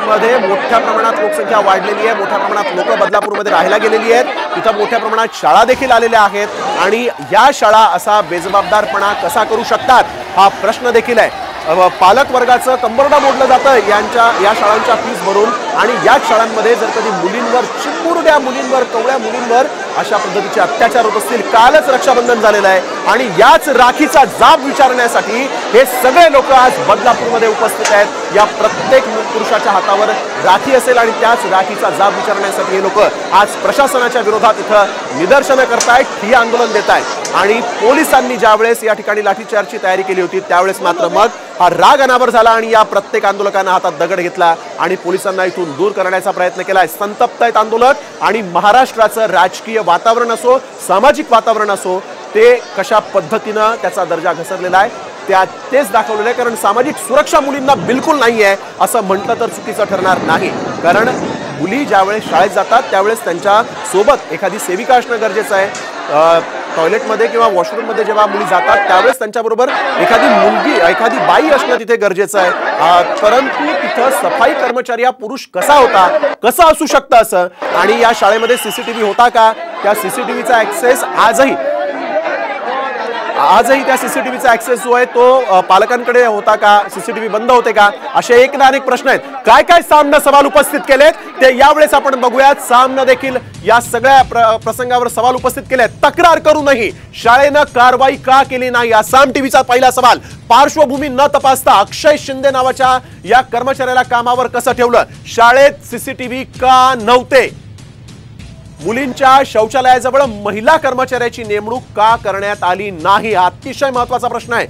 मध्ये मोठ्या प्रमाणात लोकसंख्या वाढलेली आहे, मोठ्या प्रमाणात लोक बदलापूरमध्ये राहायला गेलेली आहेत, तिथं मोठ्या प्रमाणात शाळा देखील आलेल्या आहेत आणि या शाळा असा बेजबाबदारपणा कसा करू शकतात हा प्रश्न देखील आहे। पालक वर्गाचं कंबरडा मोडलं जातं या शाळांच्या फीस भरून आणि याच शाळांमध्ये जर कधी मुलींवर, चिमुरड्या मुलींवर, कवळ्या मुलींवर अशा पद्धतीचे अत्याचार होत असतील। कालच रक्षाबंधन झालेलं आहे आणि याच राखीचा जाब विचारण्यासाठी हे सगळे लोक आज बदलापूरमध्ये उपस्थित आहेत। या प्रत्येक पुरुषाच्या हातावर राखी असेल आणि त्याच राखीचा जाब विचारण्यासाठी हे लोक आज प्रशासनाच्या विरोधात इथं निदर्शनं करतायत, ठिय्या आंदोलन देत आहेत आणि पोलिसांनी ज्यावेळेस या ठिकाणी लाठीचार्जची तयारी केली होती त्यावेळेस मात्र मग हा राग अनावर झाला आणि या प्रत्येक आंदोलकांना हातात दगड घेतला आणि पोलिसांना इथून दूर करण्याचा प्रयत्न केलाय। संतप्त आहेत आंदोलक आणि महाराष्ट्राचं राजकीय वातावरण असो, सामाजिक वातावरण असो, ते कशा पद्धतीनं त्याचा दर्जा घसरलेला आहे तेच दाखवलेलं आहे। कारण सामाजिक सुरक्षा मुलींना बिलकुल नाही आहे असं म्हटलं तर चुकीचं ठरणार नाही। कारण मुली ज्यावेळेस शाळेत जातात त्यावेळेस त्यांच्या सोबत एखादी सेविका असणं गरजेचं आहे। टॉयलेटमध्ये किंवा वॉशरूममध्ये जेव्हा मुली जातात त्यावेळेस त्यांच्याबरोबर एखादी मुलगी, एखादी बाई असणं तिथे गरजेचं आहे। परंतु तिथं सफाई कर्मचारी हा पुरुष कसा होता, कसं असू शकतं असं, आणि या शाळेमध्ये सीसीटीव्ही होता का, त्या सीसीटीव्हीचा ऍक्सेस आजही त्या सीसीटीव्हीचा ऍक्सेस जो आहे तो पालकांकडे होता का, सीसीटीव्ही बंद होते का, असे एक ना अनेक प्रश्न आहेत। काय काय सामना सवाल उपस्थित केलेत ते यावेळेस आपण बघूयात। सामना देखील या सगळ्या प्रसंगावर सवाल उपस्थित केलेत। तक्रार करूनही शाळेनं कारवाई का केली नाही, आसाम टीव्हीचा पहिला सवाल। पार्श्वभूमी न तपासता अक्षय शिंदे नावाच्या या कर्मचाऱ्याला कामावर कसं ठेवलं, शाळेत सीसीटीव्ही का नव्हते, मुलींच्या शौचालयाजवळ महिला कर्मचाऱ्याची नेमणूक का करण्यात आली नाही, हा अतिशय महत्त्वाचा प्रश्न आहे।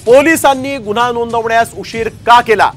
पोलिसांनी गुन्हा नोंदवण्यास उशीर का केला,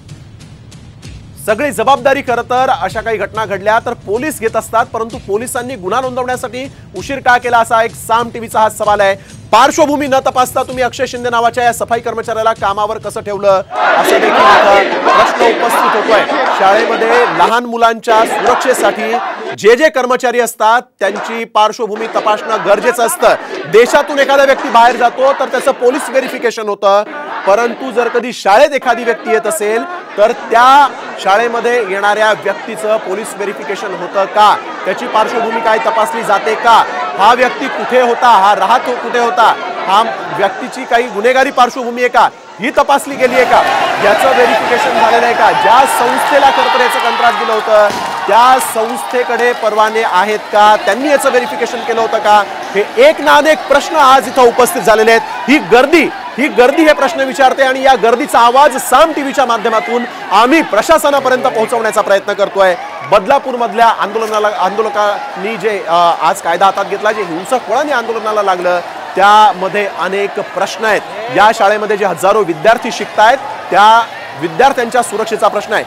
सगळी जबाबदारी खरं तर अशा काही घटना घडल्या तर पोलीस घेत असतात, परंतु पोलिसांनी गुन्हा नोंदवण्यासाठी उशीर का केला असा एक साम टीव्हीचा हा सवाल आहे। पार्श्वभूमी न तपासता तुम्ही अक्षय शिंदे नावाच्या या सफाई कर्मचाऱ्याला कामावर कसं ठेवलं असं देखील प्रश्न उपस्थित होतोय। शाळेमध्ये लहान मुलांच्या सुरक्षेसाठी जे कर्मचारी असतात त्यांची पार्श्वभूमी तपासणं गरजेचं असतं। देशातून एखादा व्यक्ती बाहेर जातो तर त्याचं पोलीस व्हेरिफिकेशन होतं, परंतु जर कधी शाळेत एखादी व्यक्ती येत असेल तर त्या शाळेमध्ये येणाऱ्या व्यक्तीचं पोलीस व्हेरिफिकेशन होतं का, त्याची पार्श्वभूमी काय तपासली जाते का, हा व्यक्ती कुठे होता, हा राहत कुठे होता, हा व्यक्तीची काही गुन्हेगारी पार्श्वभूमी आहे का ही तपासली गेली आहे का, याचं व्हेरिफिकेशन झालेलं आहे का, ज्या संस्थेला खरं तर याचं कंत्राट दिलं होतं त्या संस्थेकडे परवाने आहेत का, त्यांनी याचं व्हेरिफिकेशन केलं होतं का, हे एक ना अनेक प्रश्न आज इथं उपस्थित झालेले आहेत। ही गर्दी हे प्रश्न विचारते आणि या गर्दीचा आवाज साम टीव्हीच्या माध्यमातून आम्ही प्रशासनापर्यंत पोहोचवण्याचा प्रयत्न करतोय। बदलापूर मधल्या आंदोलकांनी जे आज कायदा हातात घेतला, जे हिंसक वळण या आंदोलनाला लागलं त्यामध्ये अनेक प्रश्न आहेत। या शाळेमध्ये जे हजारो विद्यार्थी शिकतायत त्या विद्यार्थ्यांच्या सुरक्षेचा प्रश्न आहे।